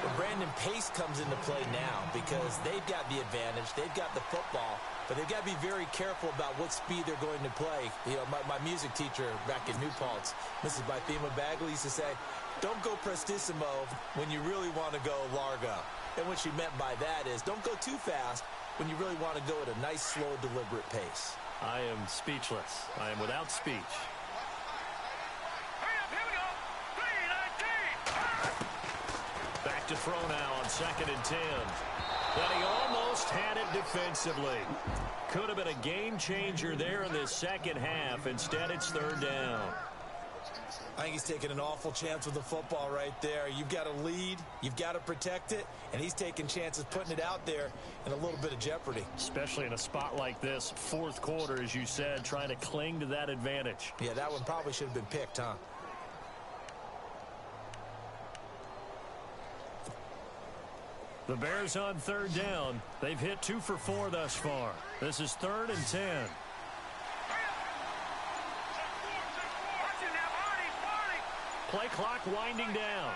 [SPEAKER 2] But Brandon, pace comes into play now because they've got the advantage. They've got the football. But they've got to be very careful about what speed they're going to play. You know, my music teacher back in New Paltz, Mrs. Bythema Bagley, used to say, don't go prestissimo when you really want to go largo. And what she meant by that is don't go too fast when you really want to go at a nice, slow, deliberate pace.
[SPEAKER 1] I am speechless. I am without speech. Back to throw now on 2nd and 10. But he almost had it defensively. Could have been a game changer there in this second half. Instead, it's third down.
[SPEAKER 2] I think he's taking an awful chance with the football right there. You've got to lead, you've got to protect it, and he's taking chances putting it out there in a little bit of jeopardy.
[SPEAKER 1] Especially in a spot like this, fourth quarter, as you said, trying to cling to that advantage.
[SPEAKER 2] Yeah, that one probably should have been picked, huh?
[SPEAKER 1] The Bears on third down. They've hit 2 for 4 thus far. This is 3rd and 10. Play clock winding down.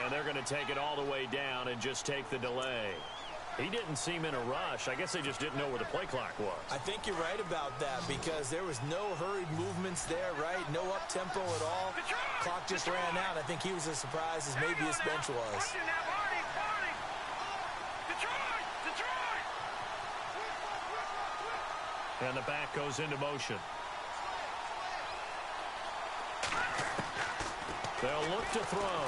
[SPEAKER 1] And they're going to take it all the way down and just take the delay. He didn't seem in a rush. I guess they just didn't know where the play clock was.
[SPEAKER 2] I think you're right about that because there was no hurried movements there, right? No up-tempo at all. Clock just ran out. I think he was as surprised as maybe his bench was.
[SPEAKER 1] And the back goes into motion. They'll look to throw.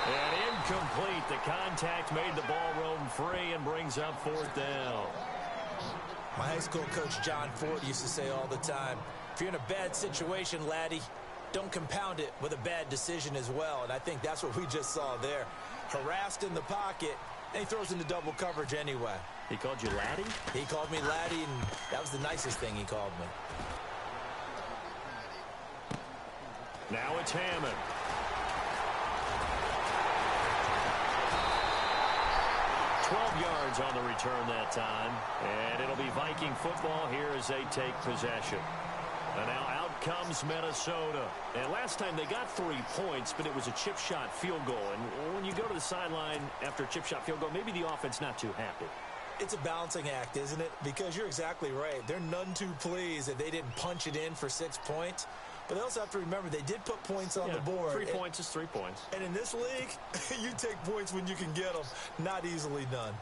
[SPEAKER 1] And incomplete. The contact made the ball roam free and brings up 4th down.
[SPEAKER 2] My high school coach, John Ford, used to say all the time, if you're in a bad situation, laddie, don't compound it with a bad decision as well. And I think that's what we just saw there. Harassed in the pocket, and he throws into double coverage anyway.
[SPEAKER 1] He called you laddie?
[SPEAKER 2] He called me laddie, and that was the nicest thing he called me.
[SPEAKER 1] Now it's Hammond. Yards on the return that time, and it'll be Viking football here as they take possession. And now out comes Minnesota. And last time they got 3 points, but it was a chip shot field goal. And when you go to the sideline after a chip shot field goal, maybe the offense not too happy.
[SPEAKER 2] It's a balancing act, isn't it? Because you're exactly right. They're none too pleased that they didn't punch it in for 6 points. But they also have to remember they did put points on the board.
[SPEAKER 1] 3 points is 3 points.
[SPEAKER 2] And in this league, you take points when you can get them. Not easily done.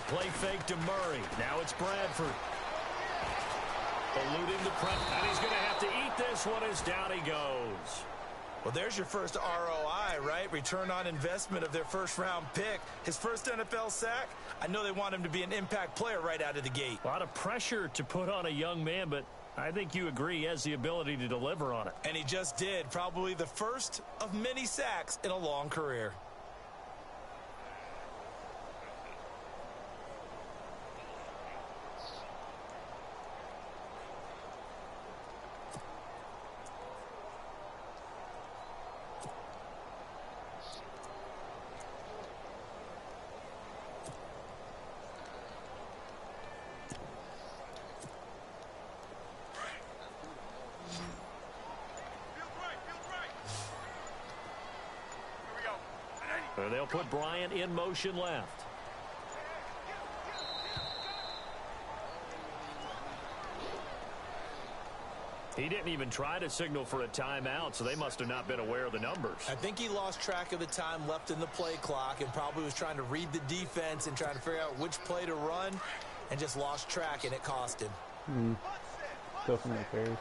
[SPEAKER 1] Play fake to Murray. Now it's Bradford. Eluding the press. And he's going to have to eat this one as down he goes.
[SPEAKER 2] Well, there's your first ROI, right? Return on investment of their first-round pick. His first NFL sack. I know they want him to be an impact player right out of the gate.
[SPEAKER 1] A lot of pressure to put on a young man, but I think you agree he has the ability to deliver on it.
[SPEAKER 2] And he just did. Probably the first of many sacks in a long career.
[SPEAKER 1] They'll put Bryant in motion left. He didn't even try to signal for a timeout, so they must have not been aware of the numbers.
[SPEAKER 2] I think he lost track of the time left in the play clock and probably was trying to read the defense and trying to figure out which play to run and just lost track, and it cost him.
[SPEAKER 3] Still from the Bears.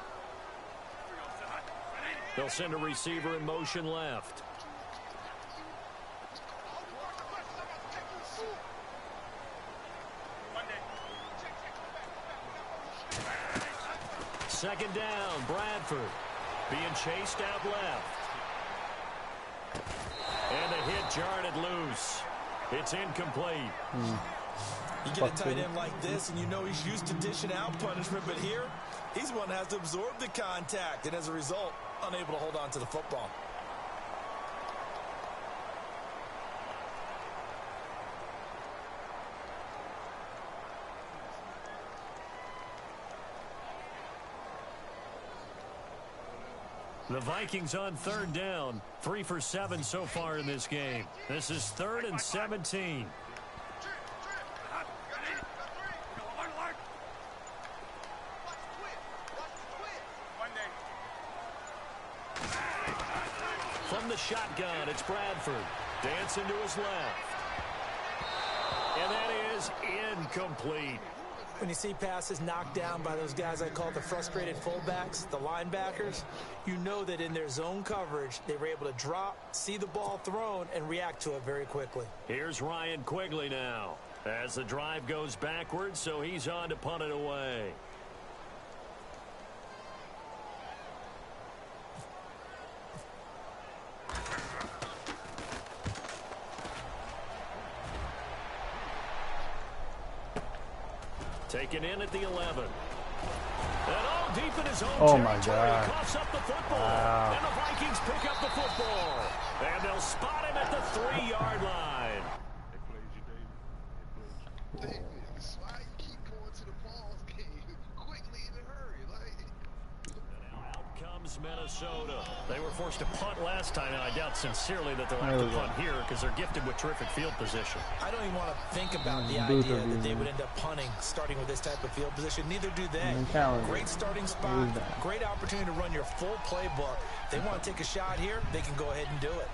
[SPEAKER 1] They'll send a receiver in motion left. Second down, Bradford being chased out left. And the hit jarred it loose. It's incomplete.
[SPEAKER 2] You get a tight end like this, and you know he's used to dishing out punishment, but here, he's the one that has to absorb the contact, and as a result, unable to hold on to the football.
[SPEAKER 1] The Vikings on third down. 3 for 7 so far in this game. This is 3rd and 17. From the shotgun, it's Bradford. Dancing to his left. And that is incomplete.
[SPEAKER 2] When you see passes knocked down by those guys I call the frustrated fullbacks, the linebackers, you know that in their zone coverage, they were able to drop, see the ball thrown, and react to it very quickly.
[SPEAKER 1] Here's Ryan Quigley now. As the drive goes backwards, so he's on to punt it away. Taken in at the 11. And all deep in his own
[SPEAKER 3] Oh my
[SPEAKER 1] territory.
[SPEAKER 3] God.
[SPEAKER 1] Coughs up the football.
[SPEAKER 3] Wow.
[SPEAKER 1] And the Vikings pick up the football. And they'll spot him at the 3-yard line.
[SPEAKER 5] David, why you keep going to the ball game quickly in a hurry?
[SPEAKER 1] Now out comes Minnesota. They were forced to punt last time, and I doubt sincerely that they'll have to punt here because they're gifted with terrific field position.
[SPEAKER 2] I don't even want to think about the idea that they would end up punting starting with this type of field position. Neither do they. Great starting spot, great opportunity to run your full playbook. If they want to take a shot here, they can go ahead and do it.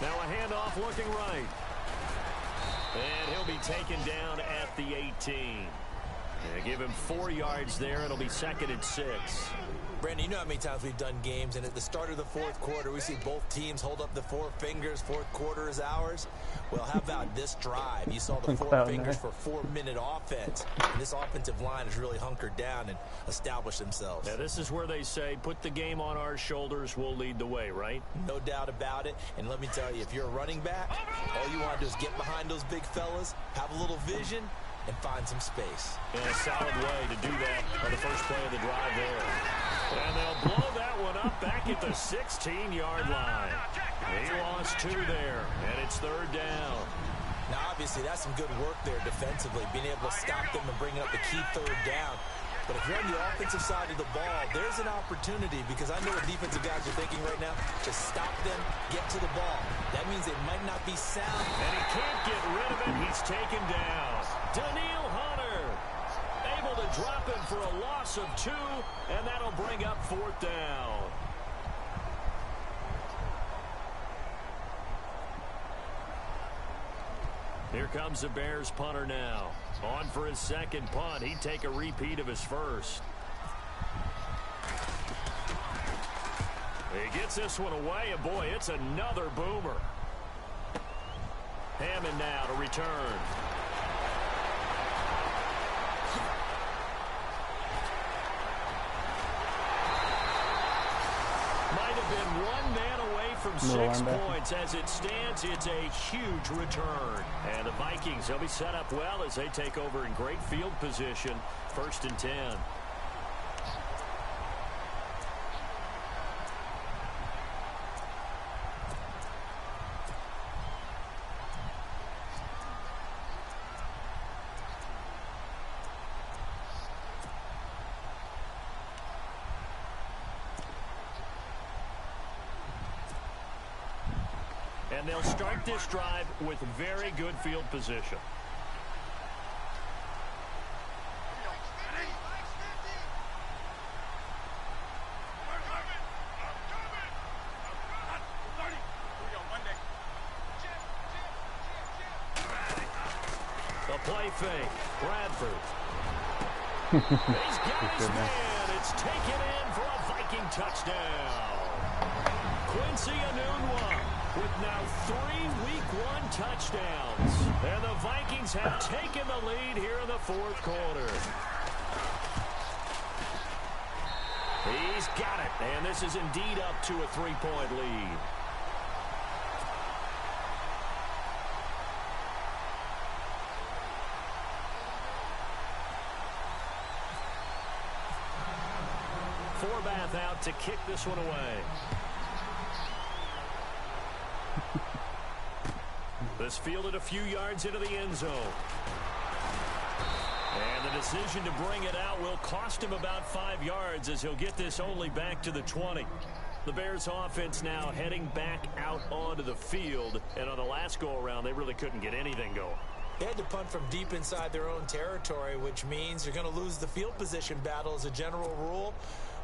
[SPEAKER 1] Now a handoff looking right. And he'll be taken down at the 18. They give him 4 yards there. It'll be 2nd and 6.
[SPEAKER 2] Brandon, you know how many times we've done games, and at the start of the fourth quarter, we see both teams hold up the 4 fingers. Fourth quarter is ours. Well, how about this drive? You saw the 4 fingers for 4-minute offense. And this offensive line has really hunkered down and established themselves.
[SPEAKER 1] Now, this is where they say, put the game on our shoulders, we'll lead the way, right?
[SPEAKER 2] No doubt about it. And let me tell you, if you're a running back, all you want to do is get behind those big fellas, have a little vision, and find some space.
[SPEAKER 1] And a solid way to do that on the first play of the drive there. And they'll blow that one up back at the 16-yard line. He lost 2 there, and it's 3rd down.
[SPEAKER 2] Now, obviously, that's some good work there defensively, being able to stop them and bring up the key 3rd down. But if you're on the offensive side of the ball, there's an opportunity, because I know what defensive guys are thinking right now. Just stop them, get to the ball. That means it might not be sound.
[SPEAKER 1] And he can't get rid of it. He's taken down. Daniil Hunter able to drop him for a loss of 2, and that'll bring up 4th down. Here comes the Bears punter now. On for his 2nd punt. He'd take a repeat of his first. He gets this one away, and boy, it's another boomer. Hammond now to return. Might have been 1 man away from 6 points. As it stands, it's a huge return. And the Vikings, they'll be set up well as they take over in great field position. 1st and 10. And they'll start this drive with very good field position. The play fake. Bradford. He's got his man. It's taken in for a Viking touchdown. Quincy Enunwa with now 3 Week 1 touchdowns. And the Vikings have taken the lead here in the 4th quarter. He's got it. And this is indeed up to a 3-point lead. Forbath out to kick this one away. The This fielded a few yards into the end zone. And the decision to bring it out will cost him about 5 yards as he'll get this only back to the 20. The Bears offense now heading back out onto the field. And on the last go-around, they really couldn't get anything going.
[SPEAKER 2] They had to punt from deep inside their own territory, which means you're going to lose the field position battle as a general rule.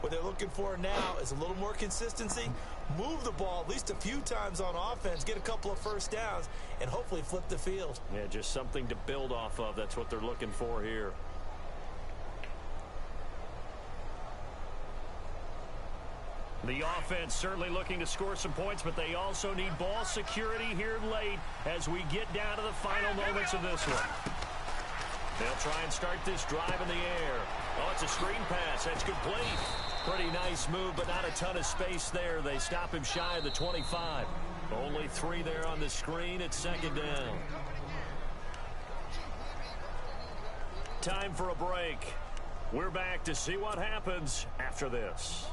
[SPEAKER 2] What they're looking for now is a little more consistency, move the ball at least a few times on offense, get a couple of first downs, and hopefully flip the field.
[SPEAKER 1] Yeah, just something to build off of. That's what they're looking for here. The offense certainly looking to score some points, but they also need ball security here late as we get down to the final moments of this one. They'll try and start this drive in the air. Oh, it's a screen pass. That's complete. Pretty nice move, but not a ton of space there. They stop him shy of the 25. Only 3 there on the screen. It's second down. Time for a break. We're back to see what happens after this.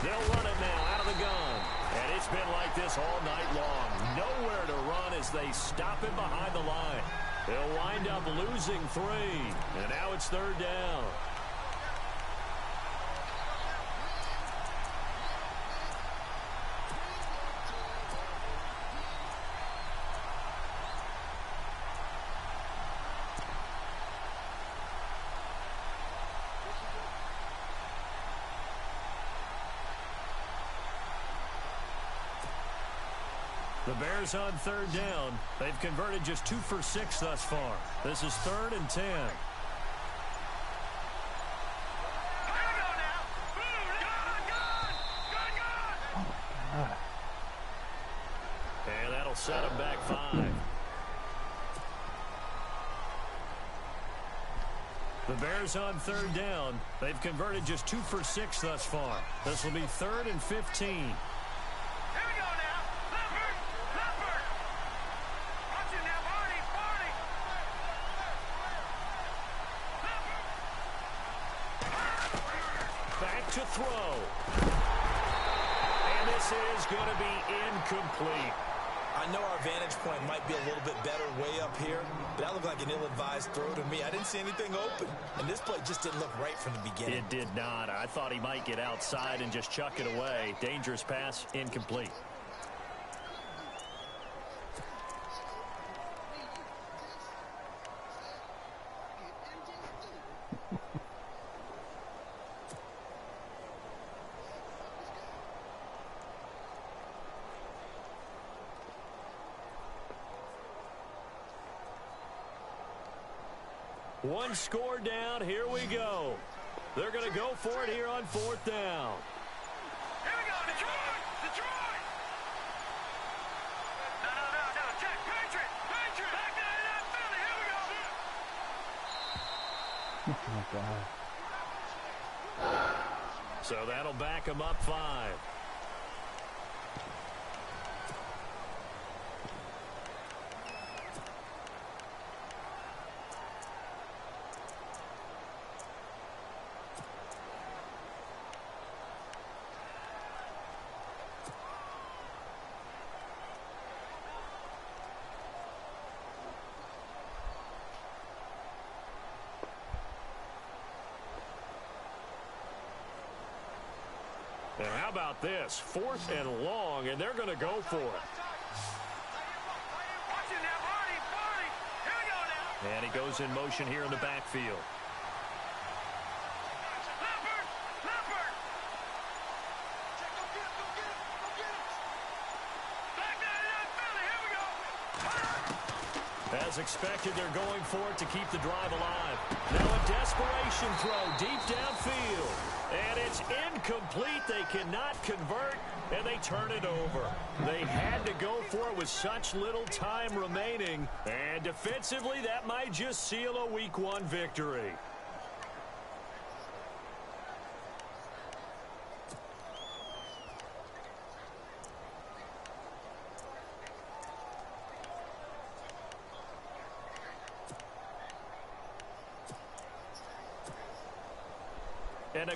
[SPEAKER 1] They'll run it now out of the gun. And it's been like this all night long. Nowhere to run as they stop him behind the line. They'll wind up losing 3. And now it's third down. The Bears on third down. They've converted just 2 for 6 thus far. This is 3rd and 10. And that'll set them back 5. The Bears on third down. They've converted just 2 for 6 thus far. This will be 3rd and 15. To throw. And this is going to be incomplete.
[SPEAKER 2] I know our vantage point might be a little bit better way up here, but that looked like an ill-advised throw to me. I didn't see anything open, and this play just didn't look right from the beginning.
[SPEAKER 1] It did not. I thought he might get outside and just chuck it away. Dangerous pass, incomplete. One score down. Here we go. They're going to go for it here on 4th down.
[SPEAKER 4] Here we go, Detroit! Detroit! No, check, Patriot! Back there in that Philly, here we go!
[SPEAKER 3] Oh, my God.
[SPEAKER 1] So that'll back them up 5. And how about this? 4th and long, and they're going to go for it. And he goes in motion here in the backfield. As expected, they're going for it to keep the drive alive. Now a desperation throw deep downfield. And it's incomplete. They cannot convert, and they turn it over. They had to go for it with such little time remaining. And defensively, that might just seal a Week 1 victory.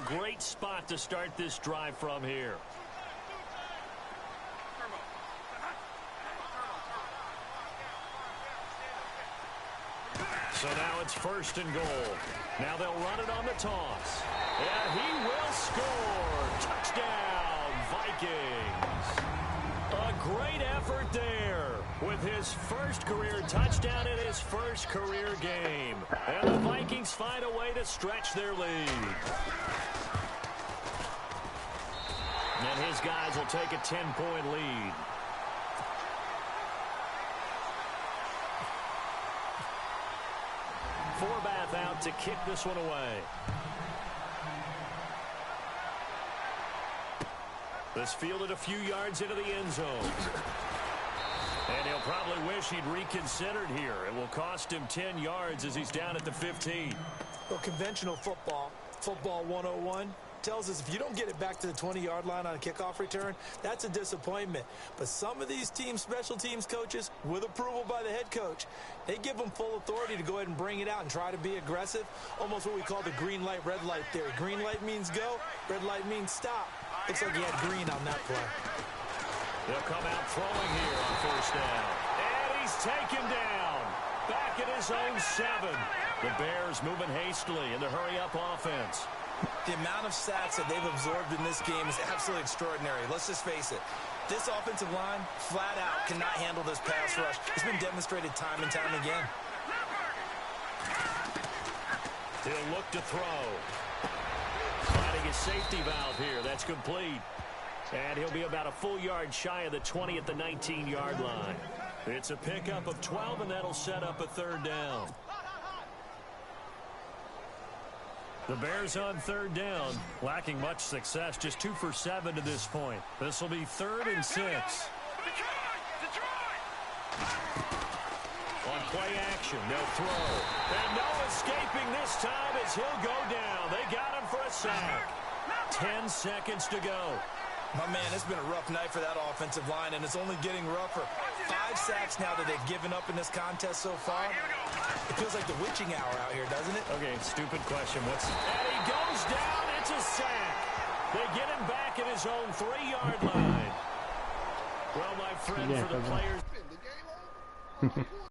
[SPEAKER 1] great spot to start this drive from here. So now it's 1st and goal. Now they'll run it on the toss. And he will score. Touchdown, Vikings. A great effort there with his first career touchdown in his first career game. And the Vikings find a way to stretch their lead. And his guys will take a 10-point lead. Forbath out to kick this one away. This fielded a few yards into the end zone. And he'll probably wish he'd reconsidered here. It will cost him 10 yards as he's down at the 15.
[SPEAKER 2] Well, conventional football 101, tells us if you don't get it back to the 20-yard line on a kickoff return, that's a disappointment. But some of these team special teams coaches, with approval by the head coach, they give them full authority to go ahead and bring it out and try to be aggressive, almost what we call the green light, red light theory. Green light means go, red light means stop. Looks like he had green on that play.
[SPEAKER 1] They'll come out throwing here on 1st down. And he's taken down. Back at his own 7. The Bears moving hastily in the hurry-up offense.
[SPEAKER 2] The amount of sacks that they've absorbed in this game is absolutely extraordinary. Let's just face it. This offensive line, flat out, cannot handle this pass rush. It's been demonstrated time and time again.
[SPEAKER 1] He'll look to throw. Finding his safety valve here. That's complete. And he'll be about a full yard shy of the 20 at the 19-yard line. It's a pickup of 12, and that'll set up a 3rd down. The Bears on 3rd down, lacking much success, just 2 for 7 to this point. This will be 3rd and 6. On play action, they'll throw. And no escaping this time as he'll go down. They got him for a sack. 10 seconds to go.
[SPEAKER 2] My man, it's been a rough night for that offensive line, and it's only getting rougher. 5 sacks now that they've given up in this contest so far. It feels like the witching hour out here, doesn't it?
[SPEAKER 1] Okay, stupid question. And he goes down. It's a sack. They get him back at his own 3-yard line. Well, my friend, for the players.
[SPEAKER 5] The game over.